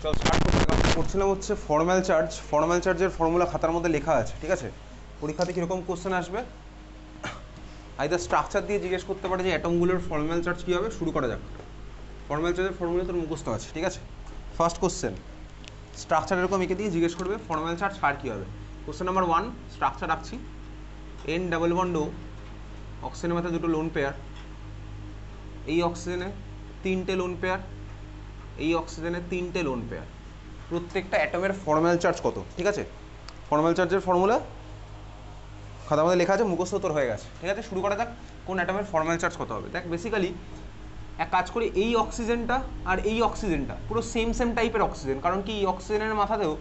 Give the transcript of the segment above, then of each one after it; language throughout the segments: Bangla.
চল স্টার্ট করছিলাম হচ্ছে ফর্মাল চার্জের ফর্মুলা খাতার মধ্যে লেখা আছে, ঠিক আছে। পরীক্ষাতে কীরকম কোশ্চেন আসবে, আইদার স্ট্রাকচার দিয়ে জিজ্ঞেস করতে পারে যে অ্যাটমগুলোর ফর্মাল চার্জ কী হবে। শুরু করা যাক। ফর্মাল চার্জের ফর্মুলা তোর মুখস্থ আছে, ঠিক আছে। ফার্স্ট কোশ্চেন, স্ট্রাকচার এরকম এঁকে দিয়ে জিজ্ঞেস করবে ফর্মাল চার্জ কার কী হবে। কোশ্চেন নাম্বার 1, স্ট্রাকচার রাখছি N ডাবল বন্ড O, অক্সিজেনের মাথায় দুটো লোন পেয়ার, এই অক্সিজেনে 3টে লোন পেয়ার, এই অক্সিজেনে 3টে লোন পেয়ার। প্রত্যেকটা অ্যাটমের ফর্মাল চার্জ কত, ঠিক আছে। ফর্মাল চার্জের ফর্মুলা খাতার মধ্যে লেখা আছে, মুখস্থ তোর হয়ে গেছে, ঠিক আছে। শুরু করা যাক, কোন অ্যাটমের ফর্মাল চার্জ কত হবে। দেখ বেসিক্যালি এক কাজ করি, এই অক্সিজেনটা আর এই অক্সিজেনটা পুরো সেম টাইপের অক্সিজেন, কারণ কি এই অক্সিজেনের মাথাতেও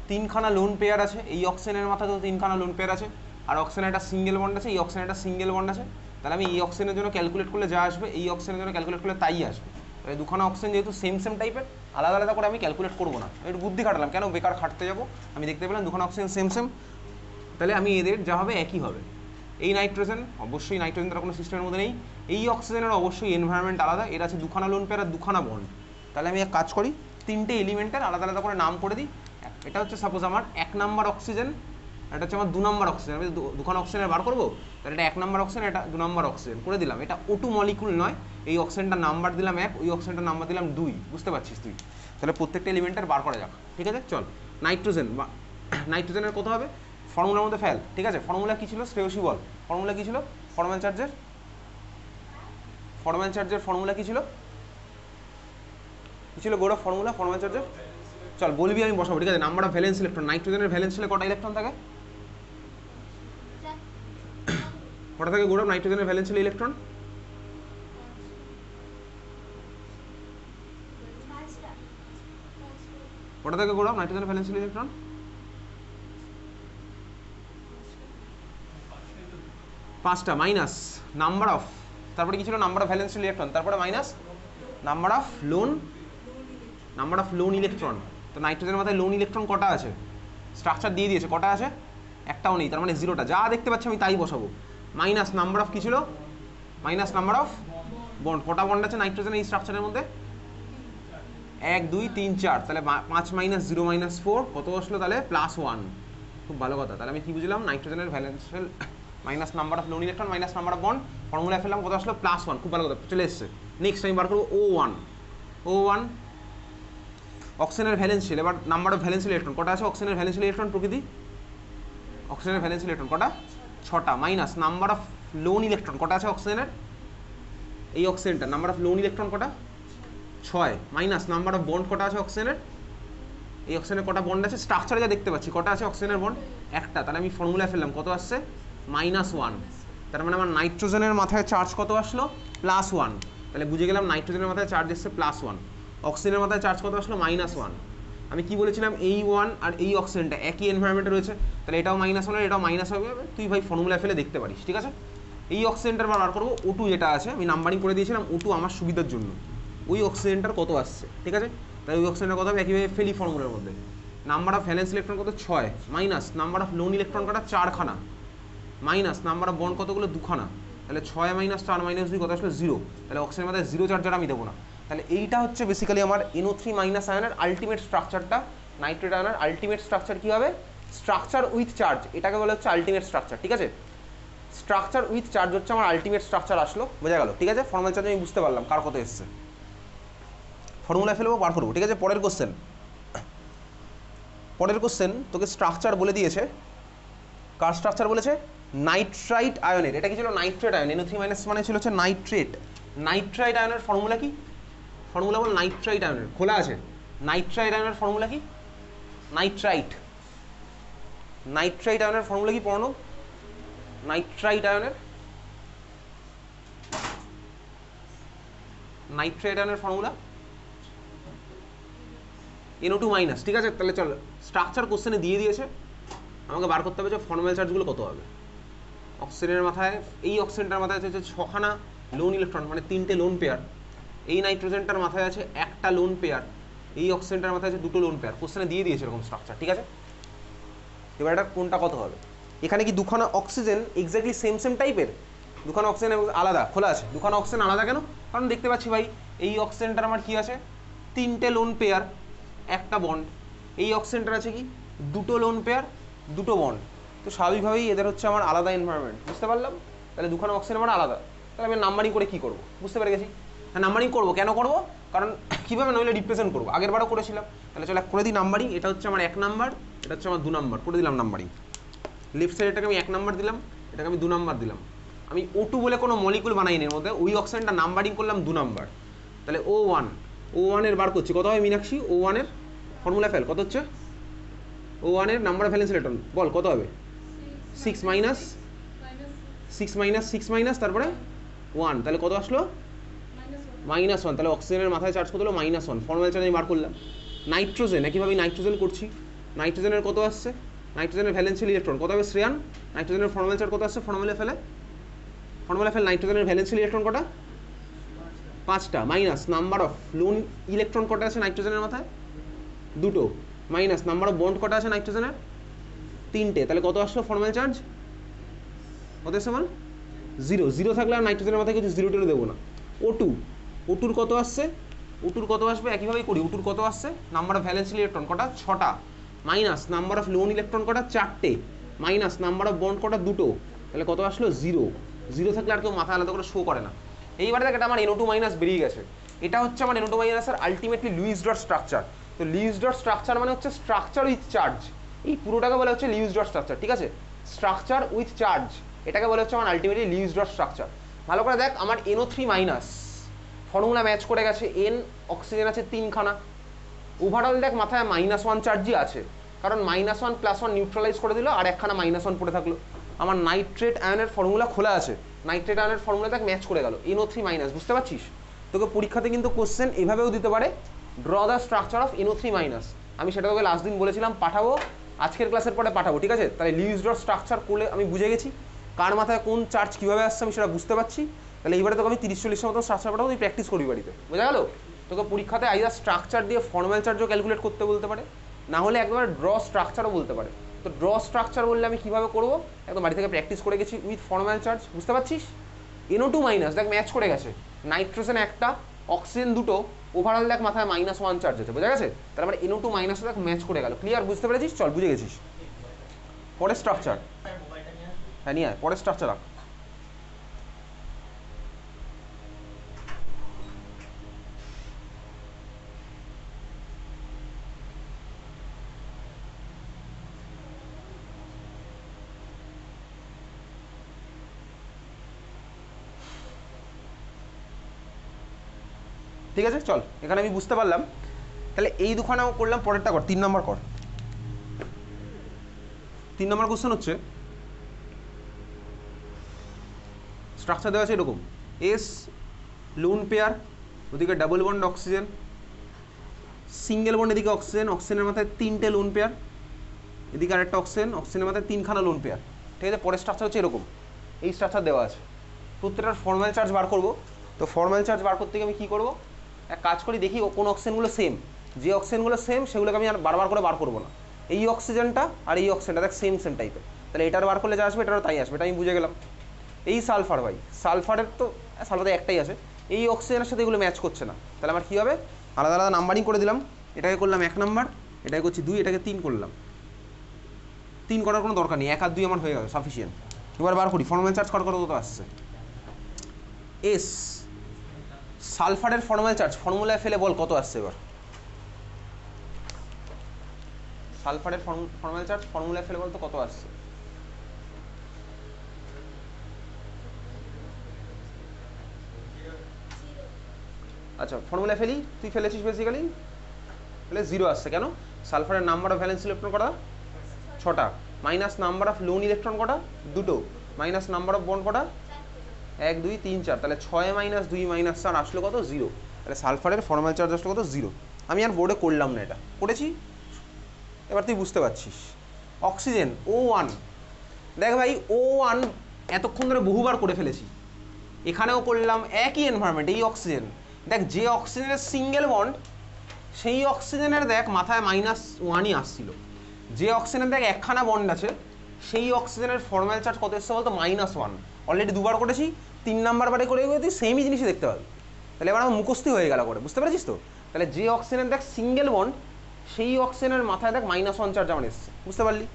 3খানা লোন পেয়ার আছে, এই অক্সিজেনের মাথাতেও 3খানা লোন পেয়ার আছে, আর অক্সিজেনের একটা সিঙ্গেল বন্ড আছে, এই অক্সিজেনের একটা সিঙ্গেল বন্ড আছে। তাহলে আমি এই অক্সিজেনের জন্য ক্যালকুলেট করলে যা আসবে, এই অক্সিজেনের জন্য ক্যালকুলেট করলে তাই আসবে। তাহলে দুখানা অক্সিজেন যেহেতু সেম টাইপের, আলাদা আলাদা করে আমি ক্যালকুলেট করবো না, একটু বুদ্ধি খাটালাম, কেন বেকার খাটতে যাবো। আমি দেখতে পেলাম দুখানা অক্সিজেন সেম, তাহলে আমি এদের যা হবে একই হবে। এই নাইট্রোজেন, অবশ্যই নাইট্রোজেন তার কোনো সিস্টেমের মধ্যে নেই। এই অক্সিজেনের অবশ্যই এনভায়রনমেন্ট আলাদা, এর আছে দুখানা লোন পেয়ার আর দুখানা বন্ড। তাহলে আমি এক কাজ করি, 3টে এলিমেন্টের আলাদা আলাদা করে নাম করে দিই। এটা হচ্ছে সাপোজ আমার 1 নাম্বার অক্সিজেন, এটা হচ্ছে আমার 2 নাম্বার অক্সিজেন। আমি দুখানা অক্সিজেনের বার করবো, তাহলে এটা 1 নাম্বার অক্সিজেন, এটা 2 নাম্বার অক্সিজেন করে দিলাম। এটা O2 মলিকুল নয়, এই অক্সিজেনটার নাম্বার দিলাম 1, ওই অক্সিজেনটার নাম্বার দিলাম 2, বুঝতে পারছিস তুই। তাহলে প্রত্যেকটা এলিমেন্টের বার করা যাক, ঠিক আছে। চল, নাইট্রোজেনের কত হবে ফর্মুলার মধ্যে ফেল, ঠিক আছে। ফর্মুলা কী ছিল শ্রেয়সী বল, ফর্মুলা কী ছিল ফর্মাল চার্জের ফর্মুলা কী ছিল গৌরব ফর্মুলা ফর্মাল চার্জের? চল বলবি, আমি বসাবো, ঠিক আছে। নাম্বার অফ ভ্যালেন্স ইলেকট্রন, নাইট্রোজেনের ভ্যালেন্স ছিল কটা ইলেকট্রন থাকে? কটা থাকে গৌরব নাইট্রোজেনের ভ্যালেন্স ছিল ইলেকট্রন? কটা থাকে গৌরব নাইট্রোজেনের ভ্যালেন্স ছিল ইলেকট্রন? 5টা মাইনাস নাম্বার অফ, তারপরে কি ছিল নাম্বার অফ ভ্যালেন্স ইলেকট্রন, তারপরে minus number of lone electron. তো নাইট্রোজেনের মাথায় লোন ইলেকট্রন কটা আছে? স্ট্রাকচার দিয়ে দিয়েছে, কটা আছে? একটাও নেই, তার মানে 0টা। যা দেখতে পাচ্ছি আমি তাই বসাবো। মাইনাস নাম্বার অফ কি ছিল? Minus number of bond. কটা বন্ড আছে নাইট্রোজেনের এই স্ট্রাকচারের মধ্যে? 1 2 3 4, তাহলে 5 - 0 - 4 কত আসলো? তাহলে +1। খুব ভালো কথা। তাহলে আমি কি বুঝলাম, নাইট্রোজেনের valence minus number of lone electron minus number of bond, ফর্মুলায় ফেললাম, কত আসলো? +1। খুব ভালো কথা, চলে এসছে। নেক্সট আমি বার করবো O1 অক্সিজেনের ভ্যালেন্সিয়াল। এবার নাম্বার অফ ভ্যালেন্সিয়াল ইলেকট্রন কটা আছে অক্সিজেনের ভ্যালেন্সিয়াল ইলেকট্রন প্রকৃতি? অক্সিজেনের ভ্যালেন্সিয়াল ইলেকট্রন কটা? 6টা। Minus number of lone electron কটা আছে অক্সিজেনের? এই অক্সিজেনটা নাম্বার অফ লোন ইলেকট্রন কটা? 6। মাইনাস নাম্বার অফ বন্ড কটা আছে অক্সিজেনের? এই অক্সিজেনের কটা বন্ড আছে? স্ট্রাকচারে যা দেখতে পাচ্ছি কটা আছে অক্সিজেনের বন্ড? একটা। তাহলে আমি ফর্মুলায় ফেললাম, কত আসছে? -1। তার মানে আমার নাইট্রোজেনের মাথায় চার্জ কত আসলো? +1। তাহলে বুঝে গেলাম নাইট্রোজেনের মাথায় চার্জ এসছে +1। অক্সিজেনের মাথায় চার্জ কত আসলো? -1। আমি কি বলেছিলাম, এই 1 আর এই অক্সিজেনটা একই এনভায়রনমেন্টে রয়েছে, তাহলে এটাও -1 এটাও মাইনাস হবে। তুই ভাই ফর্মুলায় ফেলে দেখতে পারিস, ঠিক আছে। এই অক্সিজেনটার বার করবো, O2 যেটা আছে, আমি নাম্বারিং করে দিয়েছিলাম O2 আমার সুবিধার জন্য। ওই অক্সিজেনটার কত আসছে, ঠিক আছে। তাই ওই অক্সিজেনটার কত হবে একইভাবে ফেলি ফর্মুলার মধ্যে। নাম্বার অফ ভ্যালেন্স ইলেকট্রন কত? 6। Minus number of lone electron কটা? 4খানা। মাইনাস নাম্বার অফ বন্ড কতগুলো? 2খানা। তাহলে 6 - 4 - 2 কত আসলে? 0। তাহলে অক্সিজেনের মাথায় 0 চার্জার আমি দেবো না। তাহলে এইটা হচ্ছে বেসিক্যালি আমার NO3- আয়নের আলটিমেট স্ট্রাকচারটা। নাইট্রেট আয়নের আলটিমেট স্ট্রাকচার কী হবে? স্ট্রাকচার উইথ চার্জ, এটাকে বলা হচ্ছে আলটিমেট স্ট্রাকচার, ঠিক আছে। স্ট্রাকচার উইথ চার্জ হচ্ছে আমার আলটিমেট স্ট্রাকচার আসলো, বোঝা গেল, ঠিক আছে। ফর্মাল চার্জ আমি বুঝতে পারলাম কার কত এসছে, ফর্মুলায় ফেলবো, বার করবো, ঠিক আছে। পরের কোশ্চেন তোকে স্ট্রাকচার বলে দিয়েছে। কার স্ট্রাকচার বলেছে? নাইট্রাইট আয়নের। এটা কি ছিল? Nitrate ion. NO3- মানে ছিল হচ্ছে নাইট্রেট। নাইট্রাইট আয়নের ফর্মুলা কি? ফর্মুলা বল নাইট্রাইট আয়নের, খোলা আছে। নাইট্রাইট আয়নের ফর্মুলা কি? নাইট্রাইট আয়নের ফর্মুলা কি পড়ানো? নাইট্রাইট আয়নের ফর্মুলা NO2-, ঠিক আছে। তাহলে চল, স্ট্রাকচার কোশ্চেনে দিয়ে দিয়েছে, আমাকে বার করতে হবে যে ফর্মাল চার্জগুলো কত হবে। অক্সিজেনের মাথায়, এই অক্সিজেনটার মাথায় আছে 6খানা লোন ইলেকট্রন, মানে 3টে লোন পেয়ার। এই নাইট্রোজেনটার মাথায় আছে একটা লোন পেয়ার, এই অক্সিজেনটার মাথায় আছে 2টো লোন পেয়ার। কোশ্চেনে দিয়ে দিয়েছে এরকম স্ট্রাকচার, ঠিক আছে। এবার এটা কোনটা কত হবে? এখানে কি দুখানা অক্সিজেন এক্স্যাক্টলি সেম টাইপের? দুখানা অক্সিজেন আলাদা, খোলা আছে। দুখানা অক্সিজেন আলাদা কেন? কারণ দেখতে পাচ্ছি ভাই এই অক্সিজেনটার আমার কি আছে? 3টে লোন পেয়ার, একটা বন্ড। এই অক্সিজেনটার আছে কি দুটো লোন পেয়ার, দুটো বন্ড। তো স্বাভাবিকভাবেই এদের হচ্ছে আমার আলাদা এনভায়রনমেন্ট, বুঝতে পারলাম? তাহলে দুখানা অক্সিজেন আমার আলাদা। তাহলে আমি নাম্বারিং করে কী করবো, বুঝতে পেরে গেছি? হ্যাঁ, নাম্বারিং করবো। কেন করবো? কারণ কীভাবে নইলে রিপ্রেজেন্ট করবো, আগের বারও করেছিলাম। তাহলে চলো করে দিই নাম্বারিং। এটা হচ্ছে আমার 1 নাম্বার, এটা হচ্ছে আমার 2 নাম্বার, করে দিলাম নাম্বারিং। লেফট সাইডটাকে আমি 1 নাম্বার দিলাম, এটাকে আমি 2 নাম্বার দিলাম। আমি O2 বলে কোনো মলিকুল বানাইনি এর মধ্যে, ওই অক্সিজেনটা নাম্বারিং করলাম 2 নাম্বার। তাহলে O1 এর বার করছি কত হয় মীনাক্ষী? O1 এর ফর্মুলা ফেল কত হচ্ছে? O1 এর নাম্বার অফ ভ্যালেন্স ইলেকট্রন বল কত হবে? 6 মাইনাস 6 মাইনাস তারপরে 1, তাহলে কত আসলো? -1। তাহলে অক্সিজেনের মাথায় চার্জ কত হলো? -1। ফর্মাল চার্জ আমি বার করলাম। নাইট্রোজেন একইভাবে নাইট্রোজেন করছি। নাইট্রোজেনের কত আসছে? নাইট্রোজেনের ভ্যালেন্সিয়াল ইলেকট্রন কত হবে শ্রেয়ান? নাইট্রোজেনের ফর্মাল চার্জ কত আসছে? ফর্মুলা ফেল নাইট্রোজেনের ভ্যালেন্সিয়াল ইলেকট্রন কটা? 5টা। Minus number of lone electron কটা আছে নাইট্রোজেনের মাথায়? 2টো। মাইনাস নাম্বার অফ বন্ড কটা আছে নাইট্রোজেনের? 3টে। তাহলে কত আসলো ফর্মাল চার্জ? কত এসে আমার 0 থাকলে আর নাইট্রোজেনের মাথায় কিছু 0 দেবো না। ওটুর কত আসছে? ওটুর কত আসবে? একইভাবেই করি। ওটুর কত আসছে? নাম্বার অফ ভ্যালেন্সিয়াল ইলেকট্রন কটা? 6টা। Minus number of lone electron কটা? 4টে। মাইনাস নাম্বার অফ বন্ড কটা? 2টো। তাহলে কত আসলো? 0 থাকলে আর কেউ মাথা আলাদা করে শো করে না। এইবারে দেখ এটা আমার NO2 মাইনাস বেরিয়ে গেছে। এটা হচ্ছে আমার NO2 মাইনাসের আলটিমেটলি লুইস ডট স্ট্রাকচার। তো লুইস ডট স্ট্রাকচার মানে হচ্ছে স্ট্রাকচার উইথ চার্জ। এই পুরোটাকে বলা হচ্ছে লুইস ডট স্ট্রাকচার, ঠিক আছে? স্ট্রাকচার উইথ চার্জ, এটাকে বলা হচ্ছে আমার আলটিমেটলি লুইস ডট স্ট্রাকচার। ভালো করে দেখ, আমার NO3 মাইনাস ফর্মুলা ম্যাচ করে গেছে। N অক্সিজেন আছে 3খানা। ওভারঅল দেখ মাথায় -1 চার্জই আছে, কারণ -1 +1 নিউট্রালাইজ করে দিল, আর একখানা -1 পড়ে থাকলো। আমার নাইট্রেট আয়নের ফর্মুলা খোলা আছে, নাইট্রেট আয়নের ফর্মুলা দেখ ম্যাচ করে গেল। NO3 মাইনাস, বুঝতে পারছিস? তোকে পরীক্ষাতে কিন্তু কোশ্চেন এভাবেও দিতে পারে, draw the structure of NO3 minus. আমি সেটা তোকে লাস্ট দিন বলেছিলাম পাঠাবো, আজকের ক্লাসের পরে পাঠাবো, ঠিক আছে? তাহলে লুইস ডট স্ট্রাকচার করলে আমি বুঝে গেছি কার মাথায় কোন চার্জ কীভাবে আসছে, আমি সেটা বুঝতে পারছি। তাহলে এইবারে তোকে আমি 30-40 মতো স্ট্রাকচার পাঠাবো, তুই প্র্যাকটিস করবি বাড়িতে, বোঝা গেল? তোকে পরীক্ষাতে আইদার স্ট্রাকচার দিয়ে ফর্মাল চার্জও ক্যালকুলেট করতে বলতে পারে, না হলে একবার ড্র স্ট্রাকচারও বলতে পারে। তো ড্র স্ট্রাকচার বললে আমি কীভাবে করবো একদম বাড়ি থেকে প্র্যাকটিস করে গেছি উইথ ফর্মাল চার্জ, বুঝতে পারছিস? NO2 মাইনাস দেখ ম্যাচ করে গেছে, নাইট্রোজেন একটা, অক্সিজেন 2টো, ওভারঅল দেখ মাথায় -1 চার্জ আছে, বোঝা গেছে? তাহলে আমার NO2 মাইনাস দেখ ম্যাচ করে গেল। ক্লিয়ার, বুঝতে পেরেছিস? চল, বুঝে গেছিস। পরের স্ট্রাকচার, হ্যাঁ নিয়ে আয়, পরের স্ট্রাকচার রাখ। ঠিক আছে, চল, এখানে আমি বুঝতে পারলাম। তাহলে এই দুখানাও করলাম, পরেরটা কর, 3 নম্বর কর। 3 নম্বর কোশ্চেন হচ্ছে স্ট্রাকচার দেওয়া আছে এরকম, এস লোন পেয়ার, ওদিকে double bond oxygen, single bond এদিকে অক্সিজেন, অক্সিজেনের মাথায় 3টে লোন পেয়ার, এদিকে আরেকটা অক্সিজেন, অক্সিজেনের মাথায় 3খানা লোন পেয়ার, ঠিক আছে? পরের স্ট্রাকচার হচ্ছে এরকম, এই স্ট্রাকচার দেওয়া আছে। প্রত্যেকটার ফর্মাল চার্জ বার করবো। তো ফর্মাল চার্জ বার করতে গিয়ে আমি কী করবো, এক কাজ করি, দেখি কোন অক্সিজেনগুলো সেম। যে অক্সিজেনগুলো সেম সেগুলোকে আমি আর বারবার করে বার করবো না। এই অক্সিজেনটা আর এই অক্সিজেনটা দেখ সেম টাইপের, তাহলে এটার বার করলে যা আসবে এটারও তাই আসবে, এটা আমি বুঝে গেলাম। এই সালফার, ভাই সালফারের তো সালফারে একটাই আছে, এই অক্সিজেনের সাথে এগুলো ম্যাচ করছে না, তাহলে আমার কী হবে, আলাদা আলাদা নাম্বারিং করে দিলাম। এটাকে করলাম 1 নাম্বার, এটাকে করছি 2, এটাকে 3 করলাম। 3 করার কোনো দরকার নেই, 1 আর 2 আমার হয়ে গেল সাফিসিয়েন্ট। এবার বার করি ফর্মাল চার্জ কত আসছে। এস সালফারের ফর্মাল চার্জ ফর্মুলায় ফেলে বল কত আসছে এবার। সালফারের ফর্মাল চার্জ ফর্মুলায় ফেলে বল তো কত আসছে। আচ্ছা, ফর্মুলায় ফেলি, তুই ফেলেছিস বেসিক্যালি, তাহলে 0 আসছে। কেন? সালফারের নাম্বার অফ ভ্যালেন্স ইলেকট্রন কটা? 6টা। Minus number of lone electron কটা? 2টো। মাইনাস নাম্বার অফ বন্ড কটা? 1 2 3 4, তাহলে 6 - 2 - 4 আসলো কত? 0। তাহলে সালফারের ফর্মাল চার্জ আসলো কত? 0। আমি আর বোর্ডে করলাম না, এটা করেছি, এবার তুই বুঝতে পারছিস। অক্সিজেন O1, দেখ ভাই O1 এতক্ষণ ধরে বহুবার করে ফেলেছি, এখানেও করলাম, একই এনভায়রনমেন্ট। এই অক্সিজেন দেখ, যে অক্সিজেনের সিঙ্গেল বন্ড সেই অক্সিজেনের দেখ মাথায় -1ই আসছিল। যে অক্সিজেনের দেখ একখানা বন্ড আছে সেই অক্সিজেনের ফর্মাল চার্জ কত এসছে বলতো? -1। অলরেডি দুবার করেছি, 3 নাম্বার বারে করে তুই সেমই জিনিসই দেখতে পাবি। তাহলে এবার আমার মুখস্থই হয়ে গেল করে, বুঝতে পেরেছিস তো? তাহলে যে অক্সিজেনের দেখ সিঙ্গেল বন্ড সেই অক্সিজেনের মাথায় দেখ -1 চার্জ আমার এসছে, বুঝতে পারলি?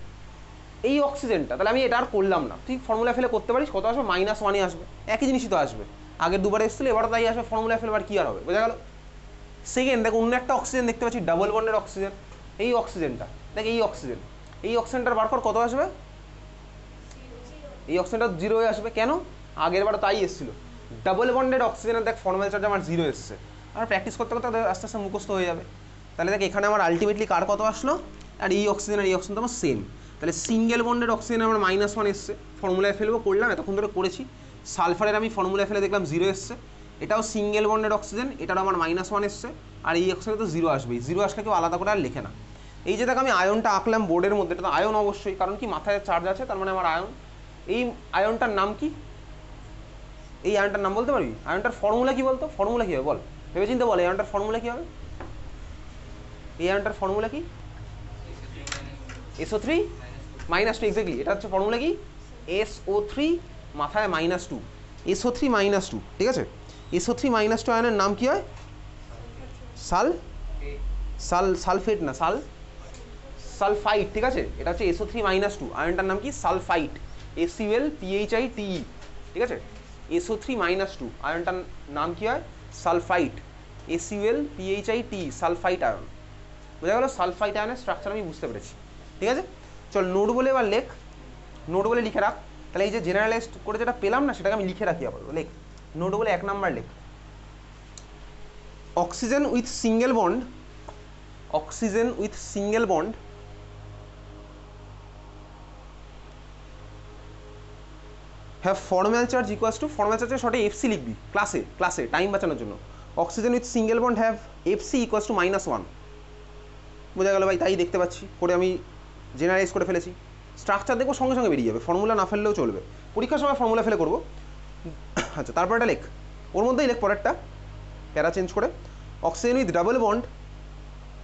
এই অক্সিজেনটা, তাহলে আমি এটা আর করলাম না, তুই ফর্মুলা ফেলে করতে পারিস, কত আসবে? -1ই আসবে, একই জিনিসই তো আসবে, আগের দুবার এসেছিল এবারও তাই আসবে, ফর্মুলা ফেলে আর কি আর হবে, বোঝা গেল? সেকেন্ড দেখ, অন্য একটা অক্সিজেন দেখতে পাচ্ছি, ডাবল বন্ডের অক্সিজেন, এই অক্সিজেনটা দেখ, এই অক্সিজেনটার বার কর, কত আসবে? এই অক্সিজেনটা 0 হয়ে আসবে, কেন? আগের বারও তাই এসেছিল, ডাবল বন্ডেড অক্সিজেনের দেখ ফর্মাল চার্জ আমার 0 এসছে, আর প্র্যাকটিস করতে করতে আস্তে আস্তে মুখস্থ হয়ে যাবে। তাহলে দেখ এখানে আমার আলটিমেটলি কার কত আসলো, আর এই অক্সিজেন আর এই অক্সিজেন তো আমার সেম, তাহলে সিঙ্গেল বন্ডেড অক্সিজেন আমার -1 এসছে, ফর্মুলায় ফেলবো, করলাম এতক্ষণ ধরে করেছি। সালফারের আমি ফর্মুলায় ফেলে দেখলাম 0 এসছে, এটাও সিঙ্গেল বন্ডেড অক্সিজেন, এটারও আমার -1 এসছে, আর এই অক্সিজেনে তো 0 আসবেই, 0 আসলে কেউ আলাদা করে আর লেখে না। এই যে দেখ আমি আয়নটা আঁকলাম বোর্ডের মধ্যে, এটা তো আয়ন অবশ্যই, কারণ কি মাথায় চার্জ আছে, তার মানে আমার আয়ন। এই আয়নটার নাম কি? এই আয়নটার নাম বলতে পারবি? আয়নটার ফর্মুলা কি বলতো? ফর্মুলা কি হবে বল, ভেবে চিন্তে বল, এই আয়নটার ফর্মুলা কি হবে? এই আয়নটার ফর্মুলা কি? SO3 -2, এক্স্যাক্টলি, এটা হচ্ছে ফর্মুলা কি? SO3 মাথায় -2, SO3 -2, ঠিক আছে? SO3 -2 আয়নের নাম কি হয়? সালফেট না, সালফাইট, ঠিক আছে? এটা হচ্ছে SO3 -2, আয়নটার নাম কি? সালফাইট, SULPHITE, ঠিক আছে? SO3 -2 আয়নটার নাম কি হয়? সালফাইট, SULPHITE, সালফাইট আয়ন, বোঝা গেল? সালফাইট আয়নের স্ট্রাকচার আমি বুঝতে পেরেছি, ঠিক আছে? চল নোট বলে এবার লেখ, নোট বলে লিখে রাখ, তাহলে এই যে জেনারেলাইজড করে যেটা পেলাম না সেটাকে আমি লিখে রাখি আবার, লেখ নোট বলে 1 নাম্বার লেখ, oxygen with single bond, oxygen with single bond have formal charge equals two, formal চার্জের শর্টে FC লিখবি, ক্লাসে টাইম বাঁচানোর জন্য, oxygen with single bond have FC equals to -1, বোঝা গেল ভাই? তাই দেখতে পাচ্ছি করে আমি জেনারেলাইজ করে ফেলেছি, স্ট্রাকচার দেখবো সঙ্গে সঙ্গে বেরিয়ে যাবে, ফর্মুলা না ফেললেও চলবে, পরীক্ষার সময় ফর্মুলা ফেলে করবো। আচ্ছা, তারপর এটা লেখ, ওর মধ্যেই লেখ পরেরটা, প্যারা চেঞ্জ করে, oxygen with double bond,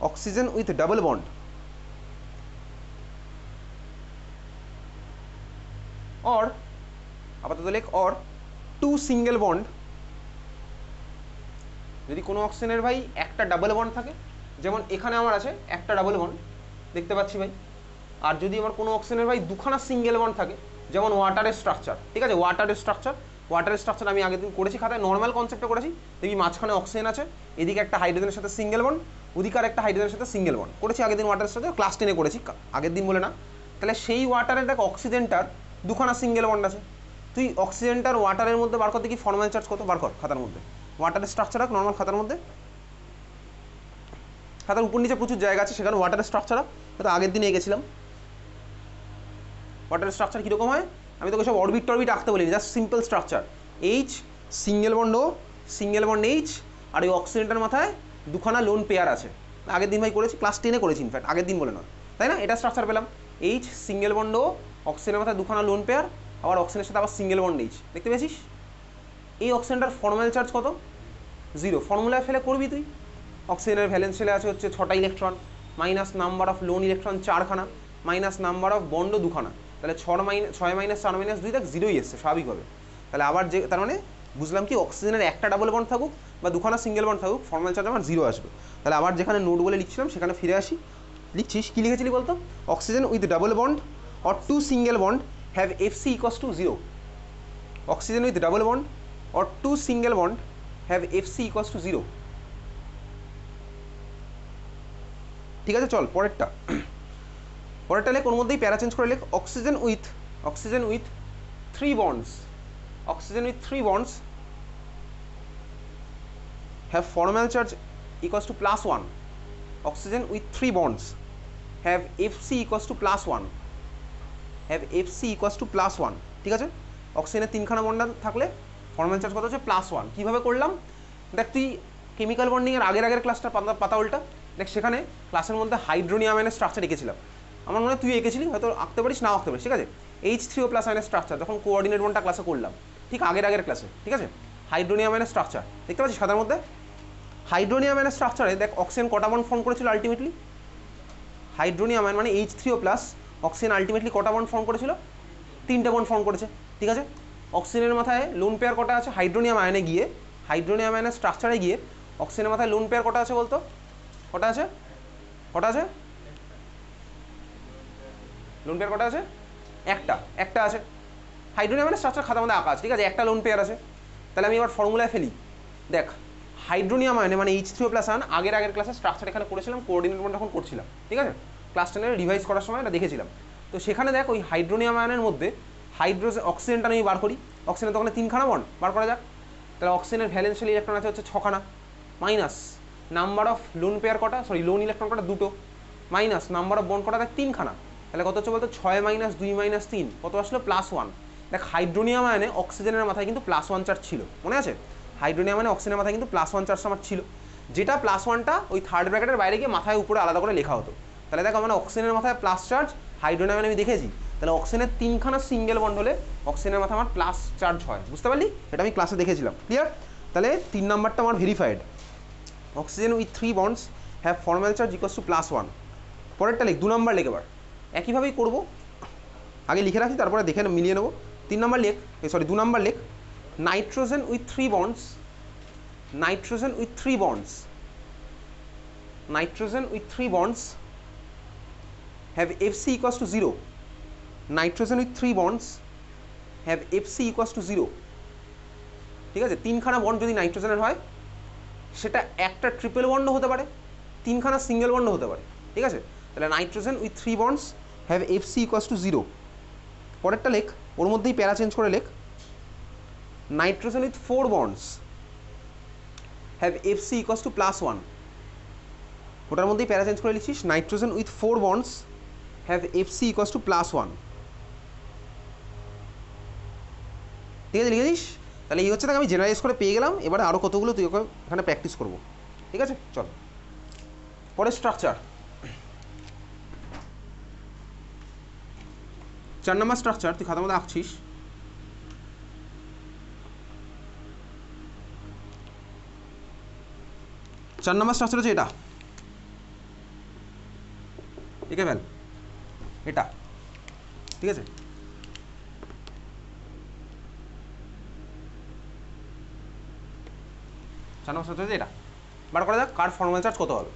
oxygen with double bond or, আপাতত লেখ অর টু সিঙ্গেল বন্ড, যদি কোনো অক্সিজেনের ভাই একটা ডাবল বন্ড থাকে, যেমন এখানে আমার আছে একটা ডাবল বন্ড দেখতে পাচ্ছি ভাই, আর যদি আমার কোনো অক্সিজেনের ভাই দুখানা সিঙ্গেল বন্ড থাকে, যেমন ওয়াটারের স্ট্রাকচার, ঠিক আছে? ওয়াটারের স্ট্রাকচার আমি আগের দিন করেছি খাতায়, নর্মাল কনসেপ্টে করেছি, দেখবি মাঝখানে অক্সিজেন আছে, এদিকে একটা হাইড্রোজেনের সাথে সিঙ্গেল বন্ড, ওদিকে একটা হাইড্রোজেনের সাথে সিঙ্গেল বন্ড করেছি আগের দিন, ওয়াটারের সাথে ক্লাস 10-এ করেছি, আগের দিন বলে না। তাহলে সেই ওয়াটারের দেখ অক্সিজেনটার দুখানা সিঙ্গেল বন্ড আছে, তুই অক্সিজেনটার ওয়াটারের মধ্যে বার করতে কি ফর্মাল চার্জ কত বার কর খাতার মধ্যে, ওয়াটারের স্ট্রাকচার রাখ নর্মাল খাতার মধ্যে, খাতার উপর নিচে প্রচুর জায়গা আছে, সেখানে ওয়াটারের স্ট্রাকচার হয়তো আগের দিনে এঁকেছিলাম। ওয়াটারের স্ট্রাকচার কীরকম হয়? আমি তোকে সব অরবিট টরবিট আঁকতে বলিনি, just simple structure, H single bond O, single bond H, আর ওই অক্সিজেনটার মাথায় দুখানা লোন পেয়ার আছে, আগের দিন ভাই করেছি, ক্লাস 10-এ করেছি ইনফ্যাক্ট, আগের দিন বলে নয়, তাই না? এটা স্ট্রাকচার পেলাম, H সিঙ্গেল বন্ড O, অক্সিজেনের মাথায় দুখানা লোন পেয়ার, আবার অক্সিজেনের সাথে আবার সিঙ্গেল বন্ড H, দেখতে পেয়েছিস? এই অক্সিজেনটার ফর্মাল চার্জ কত? 0, ফর্মুলায় ফেলে করবি তুই, অক্সিজেনের ভ্যালেন্স শেলে আছে হচ্ছে 6টা electron, minus number of lone electron 4খানা, মাইনাস নাম্বার অফ বন্ডও 2খানা, তাহলে 6 - 4 - 2 দেখ 0ই এসছে স্বাভাবিকভাবে। তাহলে আবার যে, তার মানে বুঝলাম কি অক্সিজেনের একটা ডাবল বন্ড থাকুক বা দুখানা সিঙ্গেল বন্ড থাকুক, ফর্মাল চার্জ আমার 0 আসবে। তাহলে আবার যেখানে নোট বলে লিখছিলাম সেখানে ফিরে আসি, লিখছিস কী লিখেছিলি বলতো? Oxygen with double bond or two single bond have FC equals to 0, oxygen with double bond or two single bond have FC equals to 0, ঠিক আছে? চল পরেরটা লেখ, ওর মধ্যেই প্যারা চেঞ্জ করে লেখ, oxygen with 3 bonds, oxygen with 3 bonds have formal charge equals to +1, oxygen with 3 bonds have FC equals to +1, have FC equals to +1, ঠিক আছে? অক্সিজেনের 3খানা বন্ড থাকলে ফর্মাল চার্জ কত হচ্ছে? +1। কীভাবে করলাম দেখ, তুই কেমিক্যাল বন্ডিংয়ের আগের ক্লাসটা পাতা উল্টা দেখ, সেখানে ক্লাসের মধ্যে হাইড্রোনিয়াম আয়নের স্ট্রাকচার এঁকেছিলাম, আমার মনে হয় তুই এঁকেছিলি, হয়তো আঁকতে পারিস নাও আঁকতে পারিস, ঠিক আছে? H3O+ আয়নের স্ট্রাকচার যখন কোঅর্ডিনেট বন্ডটা ক্লাসে করলাম, ঠিক আগের ক্লাসে, ঠিক আছে? হাইড্রোনিয়াম আয়নের স্ট্রাকচার দেখতে পাচ্ছিস সাদার মধ্যে, হাইড্রোনিয়াম আয়নের স্ট্রাকচারে দেখ অক্সিজেন কটা বন্ড ফর্ম করেছিল আলটিমেটলি, হাইড্রোনিয়াম আয়ন মানে H3O+, অক্সিজেন আলটিমেটলি কটা বন্ড ফর্ম করেছিল? 3টে বন্ড ফর্ম করেছে, ঠিক আছে? অক্সিজেনের মাথায় লোন পেয়ার কটা আছে? হাইড্রোনিয়াম আয়নে গিয়ে, হাইড্রোনিয়াম আয়নের স্ট্রাকচারে গিয়ে অক্সিজেনের মাথায় লোন পেয়ার কটা আছে বলতো? কটা আছে? কটা আছে লোন পেয়ার? কটা আছে? একটা আছে। হাইড্রোনিয়ামের স্ট্রাকচার খাতার মধ্যে আঁকা আছে, ঠিক আছে, একটা লোন পেয়ার আছে। তাহলে আমি এবার ফর্মুলায় ফেলি। দেখ হাইড্রোনিয়াম আয়নে মানে H3O+1 আগের ক্লাসে স্ট্রাকচার এখানে করেছিলাম, কোঅর্ডিনেট বন্ড যখন করছিলাম, ঠিক আছে, ক্লাস 10 রিভাইজ করার সময় এটা দেখেছিলাম। তো সেখানে দেখ ওই হাইড্রোনিয়াম আয়নের মধ্যে হাইড্রোজেন অক্সিজেনটা আমি বার করি। অক্সিজেনের তো ওখানে 3খানা বন্ড, বার করা যাক। তাহলে অক্সিজেনের ভ্যালেন্সিয়াল ইলেকট্রন আছে হচ্ছে 6খানা, minus number of lone pair কটা, সরি লোন ইলেকট্রন কটা 2টো, মাইনাস নাম্বার অফ বন্ড কটা দেখ 3খানা। তাহলে কত হচ্ছে বলতো 6 - 2 - 3 কত আসলো +1। দেখ হাইড্রোনিয়াম আয়নে অক্সিজেনের মাথায় কিন্তু +1 চার্জ ছিল, মনে আছে? হাইড্রোনিয়াম আয়নে অক্সিজেনের মাথায় কিন্তু +1 চার্জ আমার ছিল, যেটা +1টা ওই থার্ড ব্র্যাকেটের বাইরে গিয়ে মাথায় উপরে আলাদা করে লেখা হতো। তাহলে দেখো মানে অক্সিজেনের মাথায় প্লাস চার্জ, হাইড্রোনিয়াম আমি দেখেছি। তাহলে অক্সিজেনের 3খানা সিঙ্গেল বন্ড হলে অক্সিজেনের মাথায় আমার প্লাস চার্জ হয়, বুঝতে পারলি? এটা আমি ক্লাসে দেখেছিলাম, ক্লিয়ার? তাহলে 3 নাম্বারটা আমার verified. Oxygen with 3 bonds have formal charge equals to +1। পরেরটা লিখ, 2 নাম্বার লিখ। এবার একইভাবেই করবো, আগে লিখে রাখি তারপরে দেখে মিলিয়ে নেবো। 3 নাম্বার লিখ, 2 নাম্বার লিখ। Nitrogen with 3 bonds, nitrogen with 3 bonds, nitrogen with 3 bonds have Fc equals to 0. Nitrogen with 3 bonds have Fc equals to 0, ঠিক আছে? 3খানা বন্ড যদি নাইট্রোজেনের হয় সেটা একটা ট্রিপল বন্ড হতে পারে, 3খানা সিঙ্গেল বন্ড হতে পারে, ঠিক আছে? তাহলে nitrogen with 3 bonds have Fc equals to 0। পরেরটা লেখ, ওর মধ্যেই প্যারা চেঞ্জ করে লেখ। Nitrogen with 4 bonds have Fc equals to +1। ওটার মধ্যেই প্যারা চেঞ্জ করে লিখছিস, nitrogen with 4 bonds have Fc equals to +1, ঠিক আছে? লিখেছিস? তাহলে এই হচ্ছে, আমি জেনারেলাইজ করে পেয়ে গেলাম। এবারে আরও কতগুলো তুই এখানে প্র্যাকটিস করবো, ঠিক আছে? চল পরে স্ট্রাকচার। 4 নাম্বার স্ট্রাকচার তুই খাতার মধ্যে আঁকছিস। চার নাম্বার স্ট্রাকচার হচ্ছে এটা, ঠিক আছে? এটা ঠিক আছে? 4 নম্বর স্ট্রাকচার হচ্ছে এটা। বার করা যাক কার ফর্মাল চার্জ কত হবে।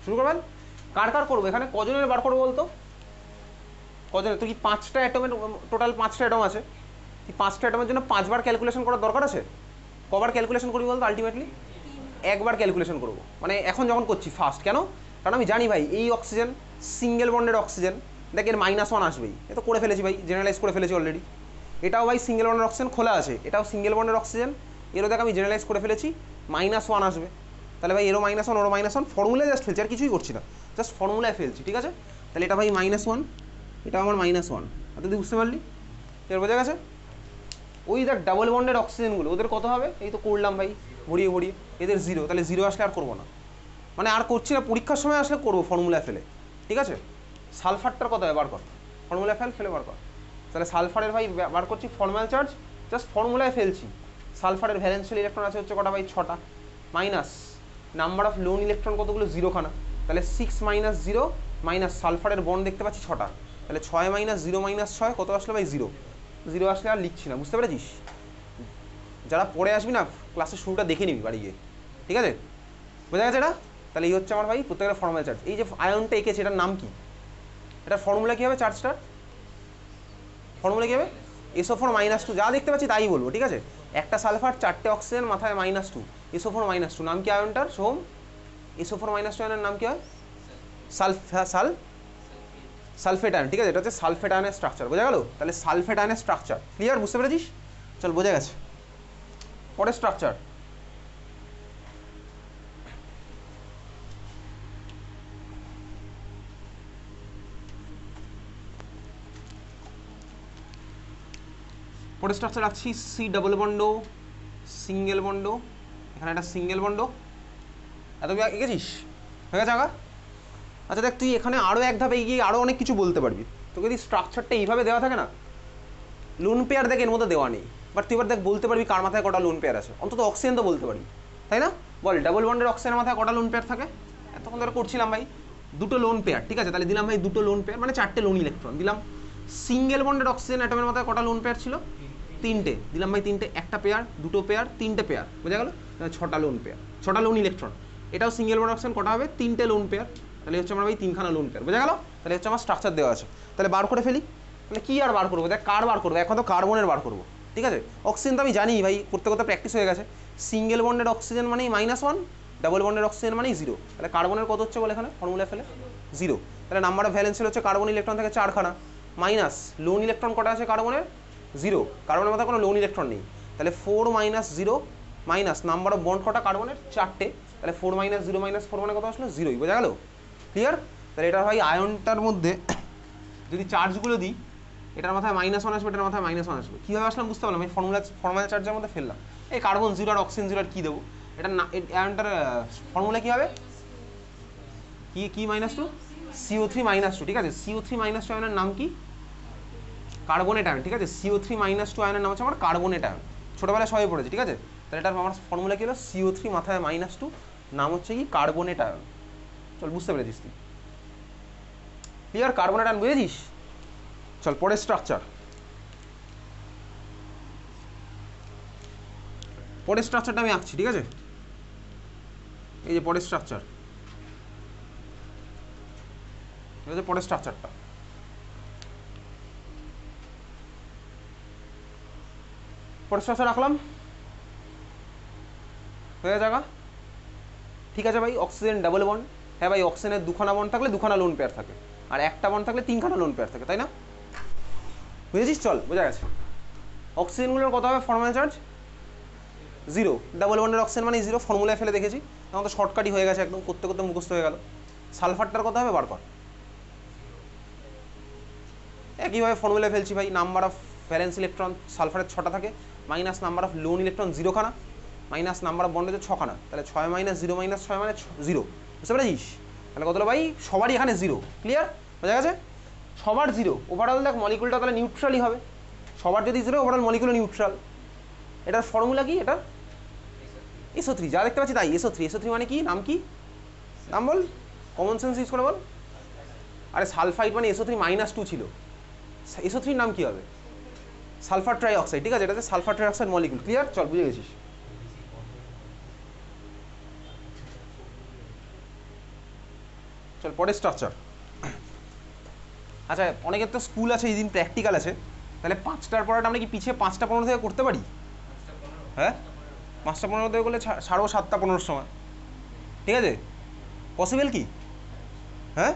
শুরু করবেন, কার কার করবো এখানে? কজনের বার করবো বলতো? কজনের? তুই কি 5টা অ্যাটমের, টোটাল 5টা অ্যাটম আছে, তুই 5টা অ্যাটমের জন্য 5 বার ক্যালকুলেশন করার দরকার আছে? কবার ক্যালকুলেশন করবি বলতো আলটিমেটলি? একবার ক্যালকুলেশন করবো, মানে এখন যখন করছি ফার্স্ট। কেন? কারণ আমি জানি ভাই এই অক্সিজেন সিঙ্গেল বন্ডের অক্সিজেন, দেখ এর -1 আসবেই, এ তো করে ফেলেছি ভাই, জেনারেলাইজ করে ফেলেছি অলরেডি। এটাও ভাই সিঙ্গেল বন্ডের অক্সিজেন খোলা আছে, এটাও সিঙ্গেল বন্ডের অক্সিজেন, এরও দেখ আমি জেনারেলাইজ করে ফেলেছি, -1 আসবে। তাহলে ভাই এরও -1 ওরও -1, ফর্মুলায় জাস্ট ফেলছি, আর কিছুই করছি না, জাস্ট ফর্মুলায় ফেলছি, ঠিক আছে? তাহলে এটা ভাই -1, এটা আমার -1, আর তুই বুঝতে পারলি? এর বোঝা গেছে? ওই দেখ ডাবল বন্ডের অক্সিজেনগুলো ওদের কত হবে? এই তো করলাম ভাই ভরিয়ে ভরিয়ে, এদের 0, তাহলে 0 আসলে আর করবো না, মানে আর করছি না, পরীক্ষার সময় আসলে করবো ফর্মুলায় ফেলে, ঠিক আছে? সালফারটার কত হবে বার কর, ফর্মুলায় ফেলে বার কর। তাহলে সালফারের ভাই বার করছি ফর্মাল চার্জ, জাস্ট ফর্মুলায় ফেলছি। সালফারের ভ্যালেন্সিয়াল ইলেকট্রন আছে হচ্ছে কটা ভাই? 6টা, minus number of lone electron কতগুলো? 0খানা। তাহলে 6 - 0 মাইনাস সালফারের বন্ড দেখতে পাচ্ছি 6টা, তাহলে 6 - 0 - 6 কত আসলো ভাই? 0 আসলে আর লিখছি না, বুঝতে পেরেছিস? যারা পড়ে আসবি না ক্লাসের শুরুটা দেখে নিবি বাড়ি গিয়ে, ঠিক আছে? বোঝা গেছে এটা? তাহলে এই হচ্ছে আমার ভাই প্রত্যেকের ফর্মাল চার্জ। এই যে আয়নটা এঁকেছে এটার নাম কি? এটা ফর্মুলা কী হবে চার্জটার? ফর্মুলা কী হবে? SO4 - 2, যা দেখতে পাচ্ছি তাই বলবো, ঠিক আছে? একটা সালফার, 4টে অক্সিজেন, মাথায় -2, SO4 - 2। নাম কি আয়নটার? সোম, SO4 - 2 আয়নের নাম কি হয়? সালফেট আয়ন, ঠিক আছে? এটা হচ্ছে সালফেট আয়নের স্ট্রাকচার, বোঝা গেল? তাহলে সালফেট আয়নের স্ট্রাকচার ক্লিয়ার, বুঝতে পেরেছিস? চল বোঝা গেছে। পরের স্ট্রাকচার, পরের স্ট্রাকচার রাখছি C double bond single bond, এখানে একটা সিঙ্গেল বন্ড, এত এঁকেছিস? হয়ে গেছে আগা? আচ্ছা দেখ তুই এখানে আরও এক ধাপে এগিয়ে আরও অনেক কিছু বলতে পারবি। তোকে যদি স্ট্রাকচারটা এইভাবে দেওয়া থাকে না, লোন পেয়ার দেখ এর মধ্যে দেওয়া নেই, বাট তুই এবার দেখ বলতে পারবি কার মাথায় কটা লোন পেয়ার আছে, অন্তত অক্সিজেন তো বলতে পারবি, তাই না? বল ডাবল বন্ডের অক্সিজেনের মাথায় কটা লোন পেয়ার থাকে? এত তখন ধরে করছিলাম ভাই দুটো লোন পেয়ার, ঠিক আছে, তাহলে দিলাম ভাই দুটো লোন পেয়ার মানে 4টে লোন ইলেকট্রন দিলাম। সিঙ্গেল বন্ডেড অক্সিজেন অ্যাটমের মধ্যে কটা লোন পেয়ার ছিল? 3টে দিলাম ভাই, 3টে, একটা পেয়ার, দুটো পেয়ার, 3টে পেয়ার, বোঝা গেল? 6টা লোন পেয়ার, 6টা লোন ইলেকট্রন। এটাও সিঙ্গেল বন্ড অক্সিজেন কটা হবে? 3টে লোন পেয়ার, তাহলে হচ্ছে আমার ভাই 3খানা লোন পেয়ার, বোঝা গেল? তাহলে হচ্ছে আমার স্ট্রাকচার দেওয়া আছে, তাহলে বার করে ফেলি। তাহলে কি আর বার করবো? দেখ কার বার করবো, এখন তো কার্বনের বার করবো, ঠিক আছে। অক্সিজেন তো আমি জানি ভাই, করতে করতে প্র্যাকটিস হয়ে গেছে। সিঙ্গেল বন্ডেড অক্সিজেন মানেই -1, ডাবল বন্ডেড অক্সিজেন মানেই 0। তাহলে কার্বনের কত হচ্ছে বলে এখানে ফর্মুলায় ফেলে? 0। তাহলে নাম্বার অফ ভ্যালেন্সি হচ্ছে কার্বন ইলেকট্রন থেকে 4খানা, মাইনাস লোন ইলেকট্রন কটা আছে কার্বনের? 0। কার্বনের মধ্যে কোনো লোন ইলেকট্রন নেই, তাহলে 4 - 0 মাইনাস নাম্বার অফ বন্ড কটা কার্বনের? 4টে, তাহলে 4 - 0 - 4 মানে কত আসলো? 0ই, বোঝা গেল? ক্লিয়ার? তাহলে এটা ভাই আয়নটার মধ্যে যদি চার্জগুলো দিই, এটার মাথায় -1 আসবে, এটার মাথায় -1 আসবে। কীভাবে আসলাম বুঝতে পারলাম? আমি ফর্মাল চার্জের মধ্যে ফেললাম, এই কার্বন 0 আর অক্সিজেন 0 আর কী দেবো? এটা না, আয়নটার ফর্মুলা কী হবে? কি -2? CO3 - 2, ঠিক আছে। CO3 - 2 আয়নের নাম কি? কার্বনেট আয়ন, ঠিক আছে। CO3 - 2 আয়নের নাম হচ্ছে আমার কার্বনেট আয়ন, ছোটোবেলায় সবাই পড়েছে, ঠিক আছে। তাহলে এটার আমার ফর্মুলা কী হলো? CO3 মাথায় -2, নাম হচ্ছে কি? Carbonate ion. চল, বুঝতে পেরেছিস তুই? ক্লিয়ার? কার্বনেট আয়ন বুঝেছিস? চল পরের স্ট্রাকচার। পরের স্ট্রাকচারটা আমি আঁকছি, ঠিক আছে। এই যে পরের স্ট্রাকচার, ঠিক আছে, পরের স্ট্রাকচারটা পরের স্ট্রাকচার আঁকলাম, হয়ে যাগা, ঠিক আছে ভাই। অক্সিজেন ডাবল বন্ড, হ্যাঁ ভাই, অক্সিজেনের 2খানা বন্ড থাকলে 2খানা লোন পেয়ার থাকে, আর একটা বন্ড থাকলে 3খানা লোন পেয়ার থাকে, তাই না? বুঝেছিস? চল, বোঝা গেছে। অক্সিজেনগুলোর কত হবে ফর্মাল চার্জ? 0। ডাবল বন্ডের অক্সিজেন মানে 0, ফর্মুলায় ফেলে দেখেছি, তখন তো শর্টকাটই হয়ে গেছে, একদম করতে করতে মুখস্থ হয়ে গেল। সালফারটার কত হবে বার কর। একইভাবে ফর্মুলায় ফেলছি ভাই, নাম্বার অফ ভ্যালেন্স ইলেকট্রন সালফারের 6টা থাকে, minus number of lone electron 0খানা, মাইনাস নাম্বার অফ বন্ডের 6খানা, তাহলে 6 - 0 - 6 মানে 0, বুঝতে পেরেছিস? তাহলে কত হলো ভাই? সবারই এখানে 0, ক্লিয়ার? বোঝা গেছে? সবার 0। ওভারঅল দেখ মলিকুলটা তাহলে নিউট্রালই হবে, সবার যদি 0, ওভারঅল মলিকুল নিউট্রাল। এটার ফর্মুলা কি? এটা SO3, যা দেখতে পাচ্ছি তাই। SO3 মানে কি? নাম কি? নাম বল, কমন সেন্স ইউজ করে বল। আরে সালফাইড মানে SO3 - 2 ছিল, SO3 নাম কি হবে? সালফার ট্রাই অক্সাইড, ঠিক আছে, এটা হচ্ছে sulphur try oxide molecule. Clear? চল, বুঝে গেছিস? চল পরের স্ট্রাকচার। আচ্ছা, অনেকের তো স্কুল আছে, এই দিন প্র্যাকটিক্যাল আছে, তাহলে 5টার পড়াটা আমরা কি পিছিয়ে 5:15 থেকে করতে পারি? হ্যাঁ, 5:15 থেকে করলে ছাড়বো 7:15 সময়, ঠিক আছে? পসিবল কি? হ্যাঁ,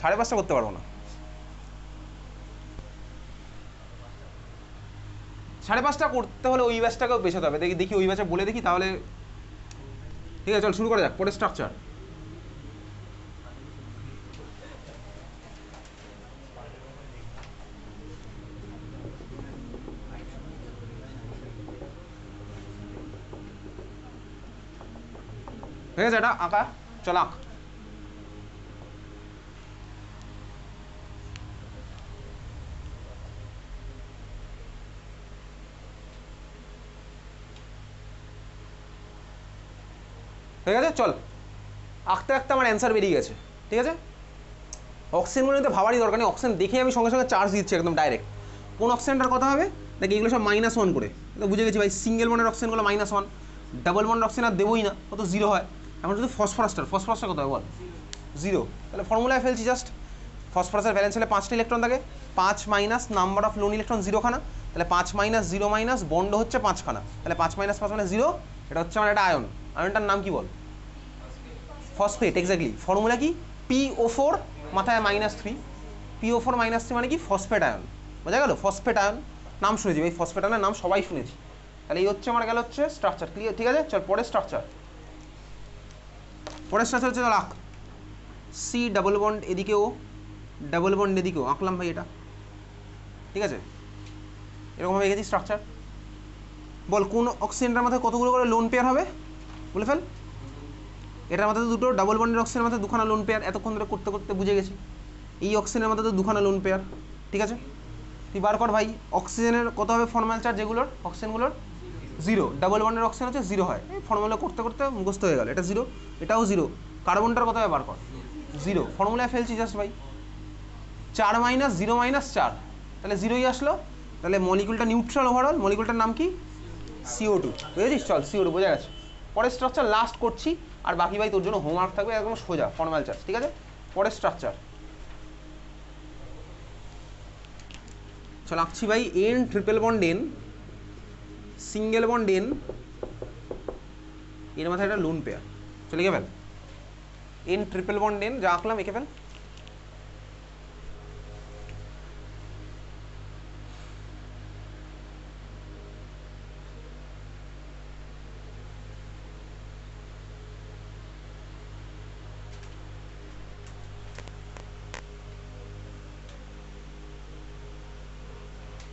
5:30 করতে পারবো না, 5:30 করতে হলে ওই ব্যাচটাকেও পেছাতে হবে। দেখি ওই ব্যাচে বলে দেখি তাহলে, ঠিক আছে। চল শুরু করা যাক পরের স্ট্রাকচার। ঠিক আছে, এটা আঁকা, চল আঁক। ঠিক আছে, চল আঁকতে আঁকতে আমার অ্যান্সার বেরিয়ে গেছে, ঠিক আছে। অক্সিজেনগুলো নিতে ভাবারই দরকার নেই, অক্সিজেন দেখে আমি সঙ্গে সঙ্গে চার্জ দিচ্ছি একদম ডাইরেক্ট। কোন অক্সিজেনটার কথা হবে দেখি, এগুলো সব -1 করে, তো বুঝে গেছি ভাই। সিঙ্গেল বন্ডের অক্সিজেনগুলো -1, ডাবল বন্ডের অক্সিজেন আর দেবোই না, কত 0 হয়। এখন যদি ফসফরাসটা কত হয় বল? 0। তাহলে ফর্মুলায় ফেলছি জাস্ট, ফসফরাসের ভ্যালেন্স হলে 5টা ইলেকট্রন থাকে, 5 minus number of lone electron 0খানা, তাহলে 5 - 0 মাইনাস বন্ড হচ্ছে 5খানা, তাহলে 5 - 5 মানে 0। এটা হচ্ছে আমার একটা আয়ন, আয়নটার নাম কি বল? Phosphate, exactly. ফর্মুলা কি? PO4 মাথায় -3, PO4 -3 মানে কি? ফসফেট আয়ন, বোঝা গেল? ফসফেট আয়ন নাম শুনেছি ভাই, ফসফেট আয়নের নাম সবাই শুনেছি। তাহলে এই হচ্ছে আমার গেল হচ্ছে স্ট্রাকচার, ক্লিয়ার? ঠিক আছে, চল পরের স্ট্রাকচার। পরের স্ট্রাকচার হচ্ছে, চল আঁক। সি ডাবল বন্ড এদিকেও, ডাবল বন্ড এদিকেও আঁকলাম ভাই এটা, ঠিক আছে। এরকম হয়ে গেছি স্ট্রাকচার। বল কোন অক্সিজেনটার মধ্যে কতগুলো করে লোন পেয়ার হবে? বলে ফেল। এটার মধ্যে তো দুটো, ডাবল বন্ডের অক্সিজেনের মধ্যে 2খানা লোন পেয়ার, এতক্ষণ ধরে করতে করতে বুঝে গেছি। এই অক্সিজেনের মধ্যে তো 2খানা লোন পেয়ার, ঠিক আছে। তুই বার কর ভাই, অক্সিজেনের কত হবে ফর্মাল চার্জ, যেগুলোর অক্সিজেনগুলোর জিরো, ডাবল বন্ডের অক্সিজেন হচ্ছে জিরো হয়, এই ফর্মুলা করতে করতে মুখস্থ হয়ে গেল, এটা জিরো, এটাও জিরো, কার্বনটার কথা বার কর, জিরো, ফর্মুলায় ফেলছি জাস্ট ভাই, 4 মাইনাস 0 মাইনাস 4, তাহলে জিরোই আসলো, তাহলে মলিকুলটা নিউট্রাল ওভারঅল, মলিকুলটার নাম কি CO2, বুঝেছিস? চল CO2 বোঝা গেছে। পরের স্ট্রাকচার লাস্ট করছি, আর বাকি ভাই তোর জন্য হোমওয়ার্ক থাকবে একদম সোজা ফর্মাল চার্জ, ঠিক আছে? পরের স্ট্রাকচার চল আঁকছি ভাই, N triple bond N, single bond N, এর মাথায় একটা লোন পেয়ার, চলে লিখে fail, N triple bond N, যা আঁকলাম এঁকে ফেল।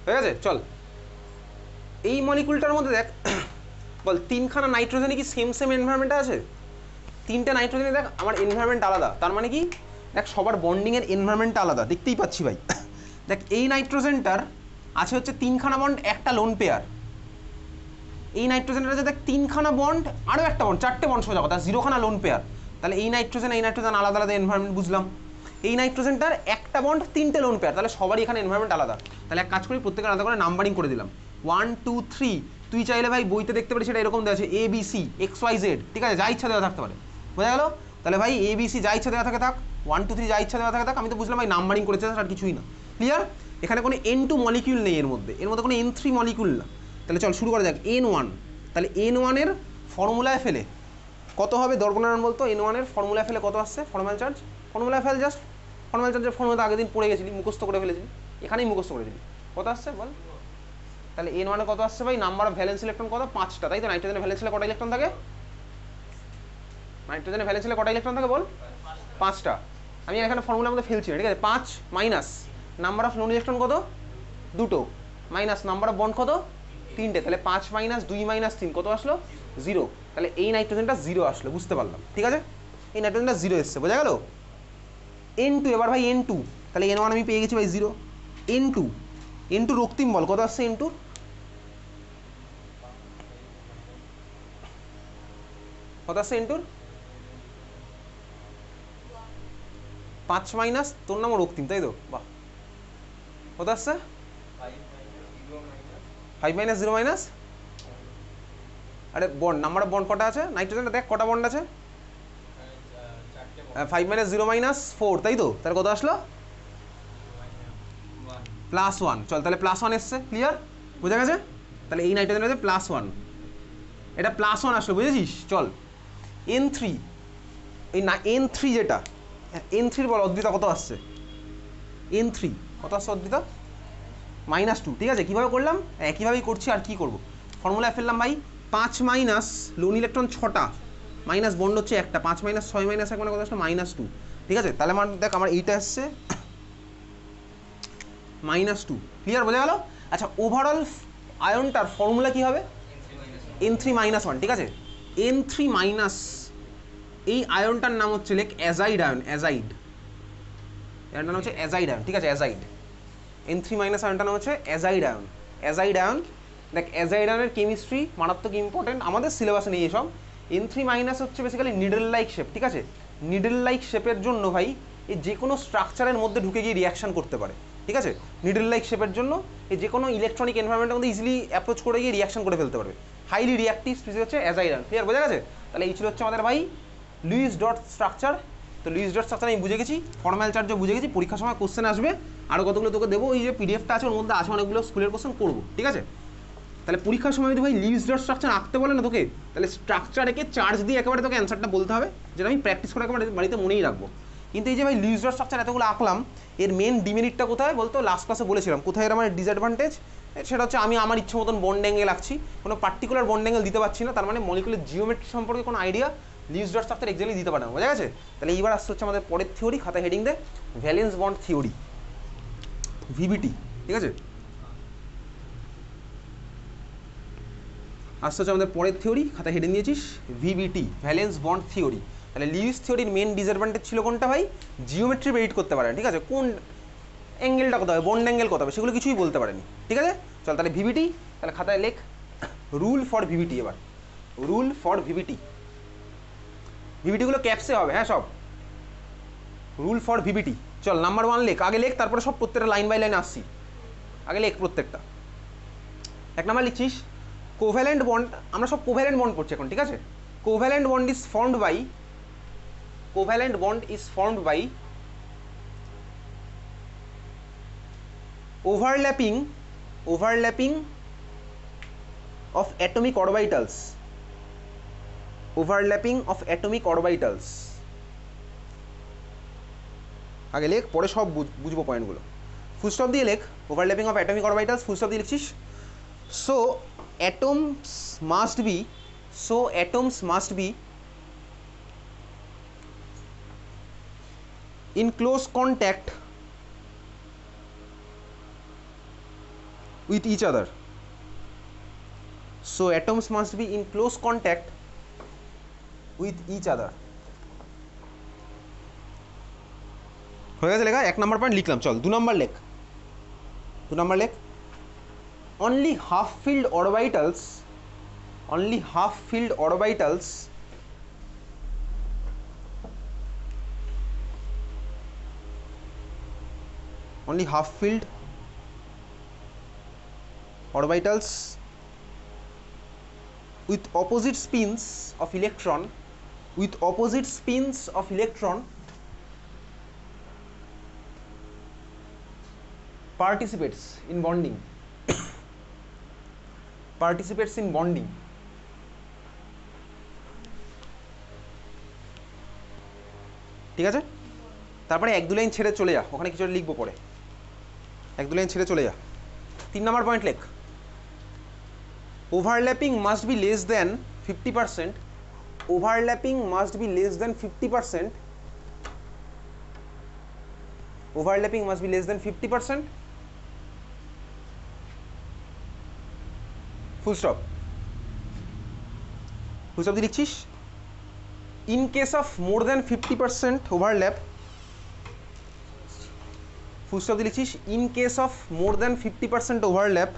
ঠিক আছে, চল এই মলিকুলটার মধ্যে দেখ, বল তিনখানা নাইট্রোজেনে কি সেম সেম এনভায়রনমেন্ট আছে? তিনটে নাইট্রোজেনে দেখ আমার এনভায়রনমেন্ট আলাদা, তার মানে কি দেখ সবার বন্ডিংয়ের এনভায়রনমেন্ট আলাদা, দেখতেই পাচ্ছি ভাই। দেখ এই নাইট্রোজেনটার আছে হচ্ছে তিনখানা বন্ড, একটা লোন পেয়ার, এই নাইট্রোজেনটার আছে দেখ তিনখানা বন্ড, আরও একটা বন্ড, চারটে বন্ড সোজা কথা, জিরোখানা লোন পেয়ার, তাহলে এই নাইট্রোজেন আলাদা আলাদা এনভায়রনমেন্ট, বুঝলাম। এই নাইট্রোজেনটার একটা বন্ড, তিনটে লোন পেয়ার, তাহলে সবারই এখানে এনভায়রনমেন্ট আলাদা, তাহলে এক কাজ করি প্রত্যেকের আলাদা করে নাম্বারিং করে দিলাম, 1 2 3, তুই চাইলে ভাই বইতে দেখতে পারিস সেটা এরকম দেওয়া আছে ABC XYZ, ঠিক আছে, যা ইচ্ছা দেওয়া থাকতে পারে, বোঝা গেল? তাহলে ভাই ABC যা ইচ্ছা দেওয়া থাকে থাক, 1 2 3 যা ইচ্ছা দেওয়া থাকে থাক, আমি তো বুঝলাম ভাই নাম্বারিং করেছে আর কিছুই না, ক্লিয়ার? এখানে কোনো N2 মলিকিউল নেই, এর মধ্যে কোনো N3 মলিকিউল না, তাহলে চল শুরু করা যাক। N1, তাহলে N1 এর ফর্মুলায় ফেলে কত হবে দর্পণায়ন বলতো? N1 এর ফর্মুলায় ফেলে কত আসছে? ফর্মাল চার্জ, ফর্মুলায় ফেল জাস্ট, ফর্মাল চার্জের ফর্মুলা আগের দিন পড়ে গেছিলি, মুখস্থ করে ফেলেছিলি, এখানেই মুখস্থ করেছিলি, কত আসছে বল? তাহলে N1 এ কত আসছে ভাই? নাম্বার অফ ভ্যালেন্স ইলেকট্রন কত? 5টা, তাই তো? নাইট্রোজেনের ভ্যালেন্স কটা ইলেকট্রন থাকে? নাইট্রোজেনের ভ্যালেন্স কটা ইলেকট্রন থাকে বল? 5টা। আমি এখানে ফর্মুলার মধ্যে ফেলছি না, ঠিক আছে? 5 minus number of lone electron কত? 2টো, মাইনাস নাম্বার অফ বন্ড কত? 3টে, তাহলে 5 মাইনাস 2 মাইনাস 3 কত আসলো? 0, তাহলে এই নাইট্রোজেনটা 0 আসলো, বুঝতে পারলাম, ঠিক আছে? এই নাইট্রোজেনটা 0 এসছে, বোঝা গেল? N2, এবার ভাই N2, তাহলে N1 আমি পেয়ে গেছি ভাই 0, N2 রক্তিম বল কত আসছে? N2 কত আসছে? N2 5 মাইনাস, তোর নাম রক্তিম তাই তো? বাহ, কত আসছে? 5 মাইনাস 0 মাইনাস, আরে বন্ড, নাম্বার অফ বন্ড কটা আছে নাইট্রোজেনটা দেখ, কটা বন্ড আছে? 5 মাইনাস 0 মাইনাস 4, তাই তো? তাহলে কত আসলো? +1, চল তাহলে +1 এসছে, ক্লিয়ার, বোঝা গেছে? তাহলে এই নাইট্রোজেন আছে +1, এটা +1 আসলো, বুঝেছিস? চল N3, এই না N3 যেটা, N3 বল অদ্বিতা কত আসছে? N3 কত আসছে অদ্বিতা? -2, ঠিক আছে? কীভাবে করলাম? একইভাবেই করছি, আর কি করব, ফর্মুলায় ফেললাম ভাই, 5 মাইনাস লোন ইলেকট্রন 6টা, মাইনাস বন্ড হচ্ছে একটা, 5 মাইনাস 6 মাইনাস 1 মানে কত আসলো? -2, ঠিক আছে? তাহলে আমার দেখ আমার এইটা আসছে -2, ক্লিয়ার, বোঝা গেল? আচ্ছা, ওভারঅল আয়নটার ফর্মুলা কি হবে? N3 -1, ঠিক আছে? N3 মাইনাস, এই আয়নটার নাম হচ্ছে লেখ অ্যাজাইড আয়ন, অ্যাজাইড, এর নাম হচ্ছে অ্যাজাইড আয়ন, ঠিক আছে? অ্যাজাইড, N3 মাইনাস আয়নটার নাম হচ্ছে অ্যাজাইড আয়ন, অ্যাজাইড আয়ন। দেখ অ্যাজাইড আয়নের কেমিস্ট্রি মারাত্মক ইম্পর্টেন্ট, আমাদের সিলেবাসে নেই এসব। N3 মাইনাস হচ্ছে বেসিক্যালি নিডল লাইক শেপ, ঠিক আছে? নিডল লাইক শেপের জন্য ভাই এই যে কোনো স্ট্রাকচারের মধ্যে ঢুকে গিয়ে রিয়াকশন করতে পারে, ঠিক আছে? নিডল লাইক শেপের জন্য এই যে কোনো ইলেকট্রনিক এনভায়রনমেন্টের মধ্যে ইজিলি অ্যাপ্রোচ করে গিয়ে রিয়াকশন করে ফেলতে পারবে, হাইলি রিয়াক্টিভ স্পিসিস হচ্ছে অ্যাজাইড আয়ন, ক্লিয়ার, বোঝা গেছে? তাহলে এই ছিল হচ্ছে আমাদের ভাই লুইস ডট স্ট্রাকচার। তো লুইস ডট স্ট্রাকচার আমি বুঝে গেছি, ফর্মাল চার্জও বুঝে গেছি, পরীক্ষার সময় কোশ্চেন আসবে, আরও কতগুলো তোকে দেবো, এই যে পিডিএফটা আছে ওর মধ্যে আছে অনেকগুলো স্কুলের কোশ্চেন করবো, ঠিক আছে? তাহলে পরীক্ষার সময় যদি ভাই লুইস ডট স্ট্রাকচার আঁকতে বলে না তোকে, তাহলে স্ট্রাকচার এঁকে চার্জ দিয়ে একেবারে তোকে অ্যান্সারটা বলতে হবে, যেটা আমি প্র্যাকটিস করে একেবারে বাড়িতে মনেই রাখবো। কিন্তু এই যে ভাই লুইস ডট স্ট্রাকচার এতগুলো আঁকলাম, এর মেন ডিমেরিটটা কোথায় বলতো? লাস্ট ক্লাসে বলেছিলাম কোথায় এর আমার ডিসঅ্যাডভান্টেজ, সেটা হচ্ছে আমি আমার ইচ্ছে মতন বন্ড অ্যাঙ্গেল আঁকছি, কোনো পার্টিকুলার বন্ড অ্যাঙ্গেল দিতে পারছি না, তার মানে মলিকুলার জিওমেট্রি সম্পর্কে কোনো idea Luis dot structure exactly দিতে পারে না, বোঝা গেছে? তাহলে এইবার আসছে হচ্ছে আমাদের পরের থিওরি, খাতা হেডিং দে ভ্যালেন্স বন্ড থিওরি, VBT, ঠিক আছে? আসছে হচ্ছে আমাদের পরের থিওরি, খাতা হেডিং দিয়েছিস VBT, ভ্যালেন্স বন্ড থিওরি। তাহলে লুইস থিওরির মেন ডিসঅ্যাডভান্টেজ ছিল কোনটা ভাই? জিওমেট্রি প্রেডিক্ট করতে পারে, ঠিক আছে? কোন অ্যাঙ্গেলটা কত হবে, বন্ড অ্যাঙ্গেল কত হবে, সেগুলো কিছুই বলতে পারেনি, ঠিক আছে? চল তাহলে VBT, তাহলে খাতায় লেখ রুল ফর ভিভিটি, এবার রুল ফর ভিভিটি, ভিভিটিগুলো ক্যাপসে হবে, হ্যাঁ সব রুল ফর ভিভিটি। চল নাম্বার 1 লেখ, আগে লেখ, তারপরে সব প্রত্যেকটা লাইন বাই লাইন আসছি, আগে লেখ প্রত্যেকটা। 1 নাম্বার লিখছিস কোভ্যালেন্ট বন্ড, আমরা সব কোভ্যালেন্ট বন্ড পড়ছি এখন, ঠিক আছে। Covalent bond is formed by, covalent bond is formed by overlapping of atomic orbitals, overlapping of atomic orbitals। আগে লেখ, পরে সব বুঝবো পয়েন্টগুলো। ফুল স্টপ দিয়ে লেখ, overlapping of atomic orbitals, full stop দিয়ে লিখছিস। So atoms must be in close contact with each other, so atoms must be in close contact with each other। হয়ে গেছে লেখা, 1 নাম্বার পয়েন্ট লিখলাম। চল 2 নাম্বার লেখ, 2 নাম্বার লেখ only half filled orbitals, only half filled orbitals only half filled orbitals with opposite spins of electron, with opposite spins of electron participates in bonding, participates in bonding। ঠিক আছে, তারপরে 1-2 লাইন ছেড়ে চলে যা, ওখানে কিছু লিখবো পরে, 1-2 লাইন ছেড়ে চলে যা। 3 নাম্বার পয়েন্ট লেখ overlapping must be less than 50%, overlapping must be less than 50%, overlapping must be less than 50%, full stop, full stop দিয়ে লিখছিস in case of more than 50% overlap, full stop দিয়ে লিখছিস in case of more than 50% overlap,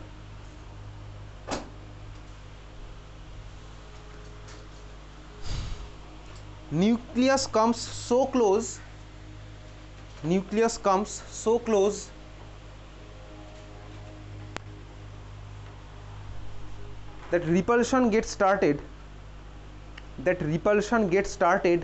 nucleus comes so close, nucleus comes so close that repulsion gets started, that repulsion gets started